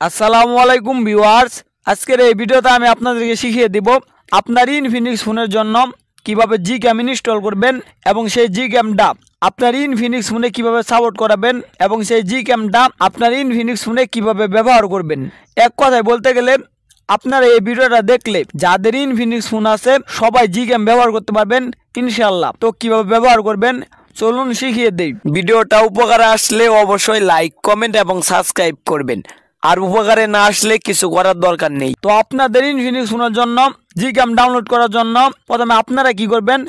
আসসালামু আলাইকুম ভিউয়ার্স, আজকের এই ভিডিওতে আমি আপনাদেরকে শিখিয়ে দিব আপনার ইনফিনিক্স ফোনের জন্য কিভাবে জিক্যাম ইনস্টল করবেন এবং সেই জিক্যামটা আপনার ইনফিনিক্স ফোনে কিভাবে সাপোর্ট করাবেন এবং সেই জিক্যামটা আপনার ইনফিনিক্স ফোনে কিভাবে ব্যবহার করবেন। এক কথায় বলতে গেলে আপনারা এই ভিডিওটা দেখলে যাদের ইনফিনিক্স ফোন আছে সবাই জিক্যাম ব্যবহার করতে পারবেন ইনশাআল্লাহ। তো কিভাবে ব্যবহার করবেন চলুন শিখিয়ে দেই। ভিডিওটা উপকারে আসলে অবশ্যই লাইক, কমেন্ট এবং সাবস্ক্রাইব করবেন, আর উপকারে না আসলে কিছু করার দরকার নেই। তো আপনাদের ইনফিনিক্স ফোনের জন্য জিক্যাম ডাউনলোড করার জন্য প্রথমে আপনারা কি করবেন,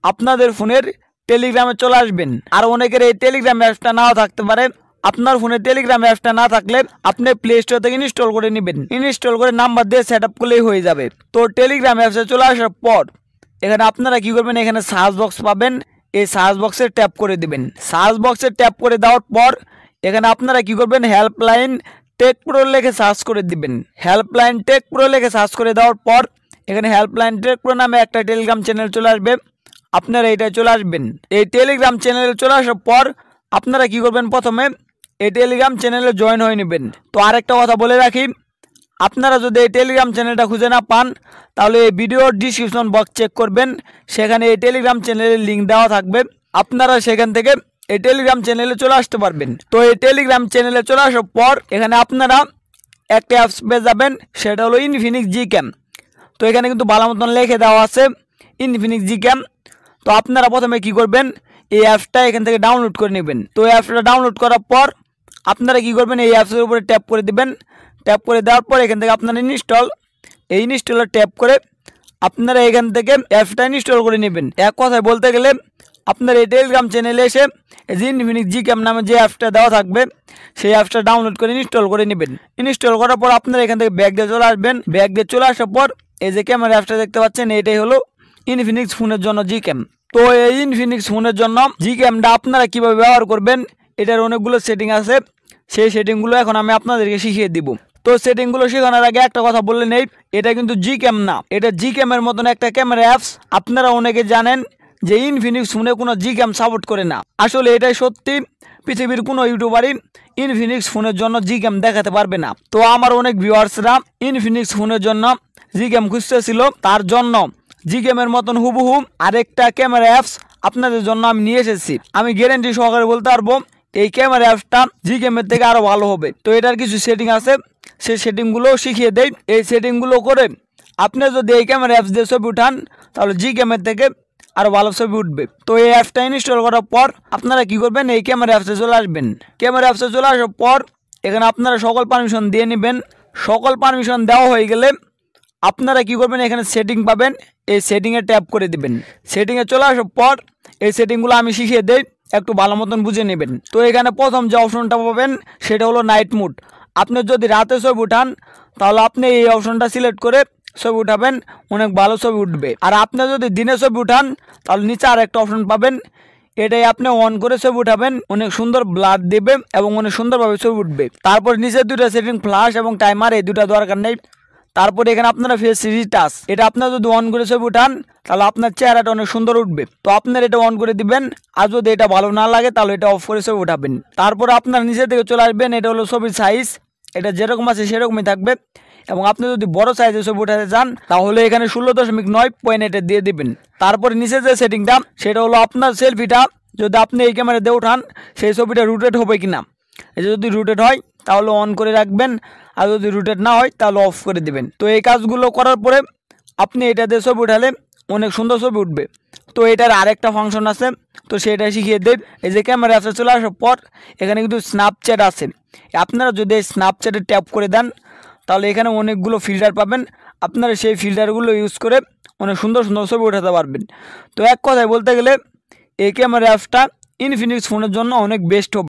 আপনাদের ফোনের টেলিগ্রামে চলে আসবেন। আর অনেকের এই টেলিগ্রাম অ্যাপসটা নাও থাকতে পারে। আপনার ফোনে টেলিগ্রাম অ্যাপসটা না থাকলে আপনি প্লে স্টোর থেকে ইনস্টল করে নেবেন। ইনস্টল করে নাম্বার দিয়ে সেট আপ করলেই হয়ে যাবে। তো টেলিগ্রাম অ্যাপসে চলে আসার পর এখানে আপনারা কি করবেন, এখানে সার্চ বক্স পাবেন, এই সার্চ বক্সে ট্যাপ করে দিবেন। সার্চ বক্সে ট্যাপ করে দেওয়ার পর এখানে আপনারা কি করবেন, হেল্পলাইন টেক প্রো লিখে সার্চ করে দিবেন। হেল্পলাইন টেক প্রো লিখে সার্চ করে দেওয়ার পর এখানে হেল্পলাইন টেক প্রো নামে একটা টেলিগ্রাম চ্যানেল চলে আসবে। আপনারা এইটাই চলে আসবেন। এই টেলিগ্রাম চ্যানেলে চলে আসার পর আপনারা কি করবেন, প্রথমে এই টেলিগ্রাম চ্যানেলে জয়েন হয়ে নেবেন। তো আরেকটা কথা বলে রাখি, আপনারা যদি এই টেলিগ্রাম চ্যানেলটা খুঁজে না পান তাহলে এই ভিডিওর ডিসক্রিপশন বক্স চেক করবেন, সেখানে এই টেলিগ্রাম চ্যানেলের লিঙ্ক দেওয়া থাকবে। আপনারা সেখান থেকে এই টেলিগ্রাম চ্যানেলে চলে আসতে পারবেন। তো এই টেলিগ্রাম চ্যানেলে চলে আসার পর এখানে আপনারা একটা অ্যাপস পেয়ে যাবেন, সেটা হলো ইনফিনিক্স জিক্যাম। তো এখানে কিন্তু ভালো মতন লিখে দেওয়া আছে ইনফিনিক্স জিক্যাম। তো আপনারা প্রথমে কি করবেন, এই অ্যাপসটা এখান থেকে ডাউনলোড করে নেবেন। তো এই অ্যাপসটা ডাউনলোড করার পর আপনারা কি করবেন, এই অ্যাপসের উপরে ট্যাপ করে দিবেন। ট্যাপ করে দেওয়ার পর এখান থেকে আপনারা এই ইনস্টলে ট্যাপ করে আপনারা এখান থেকে অ্যাপসটা ইনস্টল করে নেবেন। এক কথায় বলতে গেলে আপনার এই টেলিগ্রাম চ্যানেলে এসে এই ইনফিনিক্স জিক্যাম নামে যে অ্যাপসটা দেওয়া থাকবে সেই অ্যাপসটা ডাউনলোড করে ইনস্টল করে নেবেন। ইনস্টল করার পর আপনারা এখান থেকে ব্যাক দিয়ে চলে আসবেন। ব্যাক দিয়ে চলে আসার পর এই যে ক্যামেরা অ্যাপসটা দেখতে পাচ্ছেন, এটাই হলো ইনফিনিক্স ফোনের জন্য জিক্যাম। তো এই ইনফিনিক্স ফোনের জন্য জিক্যামটা আপনারা কিভাবে ব্যবহার করবেন এটার অনেকগুলো সেটিং আছে, সেই সেটিংগুলো এখন আমি আপনাদেরকে শিখিয়ে দিব। তো সেটিংগুলো শেখানোর আগে একটা কথা বললে নেই, এটা কিন্তু জিক্যাম না, এটা জিক্যামের মতন একটা ক্যামেরা অ্যাপস। আপনারা অনেকে জানেন যে ইনফিনিক্স ফোনে কোনো জিক্যাম সাপোর্ট করে না। আসলে এটাই সত্যি, পৃথিবীর কোনো ইউটিউবারই ইনফিনিক্স ফোনের জন্য জিক্যাম দেখাতে পারবে না। তো আমার অনেক ভিউয়ার্সরা ইনফিনিক্স ফোনের জন্য জিক্যাম খুঁজতেছিল, তার জন্য জিক্যামের মতন হুবহু আরেকটা ক্যামেরা অ্যাপস আপনাদের জন্য আমি নিয়ে এসেছি। আমি গ্যারেন্টি সহকারে বলতে পারবো এই ক্যামেরা অ্যাপসটা জিক্যামের থেকে আরও ভালো হবে। তো এটার কিছু সেটিং আছে, সেই সেটিংগুলো শিখিয়ে দেই। এই সেটিংগুলো করে আপনি যদি এই ক্যামেরা অ্যাপস দিয়ে ছবি উঠান তাহলে জিক্যামের থেকে আরও ভালো ছবি উঠবে। তো এই অ্যাপসটা ইনস্টল করার পর আপনারা কি করবেন, এই ক্যামেরা অ্যাপসে চলে আসবেন। ক্যামেরা অ্যাপসে চলে আসার পর এখানে আপনারা সকল পারমিশন দিয়ে নেবেন। সকল পারমিশন দেওয়া হয়ে গেলে আপনারা কি করবেন, এখানে সেটিং পাবেন, এই সেটিংয়ে ট্যাপ করে দিবেন। সেটিংয়ে চলে আসার পর এই সেটিংগুলো আমি শিখিয়ে দেই, একটু ভালো মতন বুঝে নেবেন। তো এখানে প্রথম যে অপশনটা পাবেন সেটা হলো নাইট মোড। আপনি যদি রাতে ছবি উঠান তাহলে আপনি এই অপশনটা সিলেক্ট করে ছবি উঠাবেন, অনেক ভালো ছবি উঠবে। আর আপনি যদি দিনে ছবি উঠান তাহলে নিচে আর একটা অপশন পাবেন, এটাই আপনি অন করে ছবি উঠাবেন, অনেক সুন্দর ব্লার দেবে এবং অনেক সুন্দরভাবে ছবি উঠবে। তারপর নিচে দুটো সেটিং ফ্ল্যাশ এবং টাইমার, এই দুটো দরকার নেই। তারপরে এখানে আপনারা ফেস রিটাচ, এটা আপনারা যদি অন করে ছবি উঠান তাহলে আপনার চেহারাটা অনেক সুন্দর উঠবে। তো আপনার এটা অন করে দিবেন, আর যদি এটা ভালো না লাগে তাহলে এটা অফ করে ছবি উঠাবেন। তারপর আপনার নিচে থেকে চলে আসবেন, এটা হলো ছবির সাইজ, এটা যেরকম আছে সেরকমই থাকবে। এবং আপনি যদি বড় সাইজের ছবি উঠাতে চান তাহলে এখানে 16.9 দিয়ে দিবেন। তারপরে নিচে যে সেটিংটা সেটা হলো আপনার সেলফিটা যদি আপনি এই ক্যামেরা দিয়ে উঠান সেই ছবিটা রোটেট হবে কিনা। এই যদি রোটেট হয় তাহলে অন করে রাখবেন, আর যদি রোটেট না হয় তাহলে অফ করে দিবেন। তো এই কাজগুলো করার পরে আপনি এটা দিয়ে ছবি উঠালে অনেক সুন্দর ছবি উঠবে। তো এটার আরেকটা ফাংশন আছে, তো সেটা শিখিয়ে দেব। এই যে ক্যামেরা অ্যাপসে চলে আসার পর এখানে কিন্তু স্ন্যাপচ্যাট আছে। আপনারা যদি এই স্ন্যাপচ্যাটে ট্যাপ করে দেন তাহলে এখানে অনেকগুলো ফিল্টার পাবেন, আপনারা সেই ফিল্টারগুলো ইউজ করে অনেক সুন্দর সুন্দর ছবি উঠাতে পারবেন। তো এক কথায় বলতে গেলে এই ক্যামেরা অ্যাপসটা ইনফিনিক্স ফোনের জন্য অনেক বেস্ট হবে।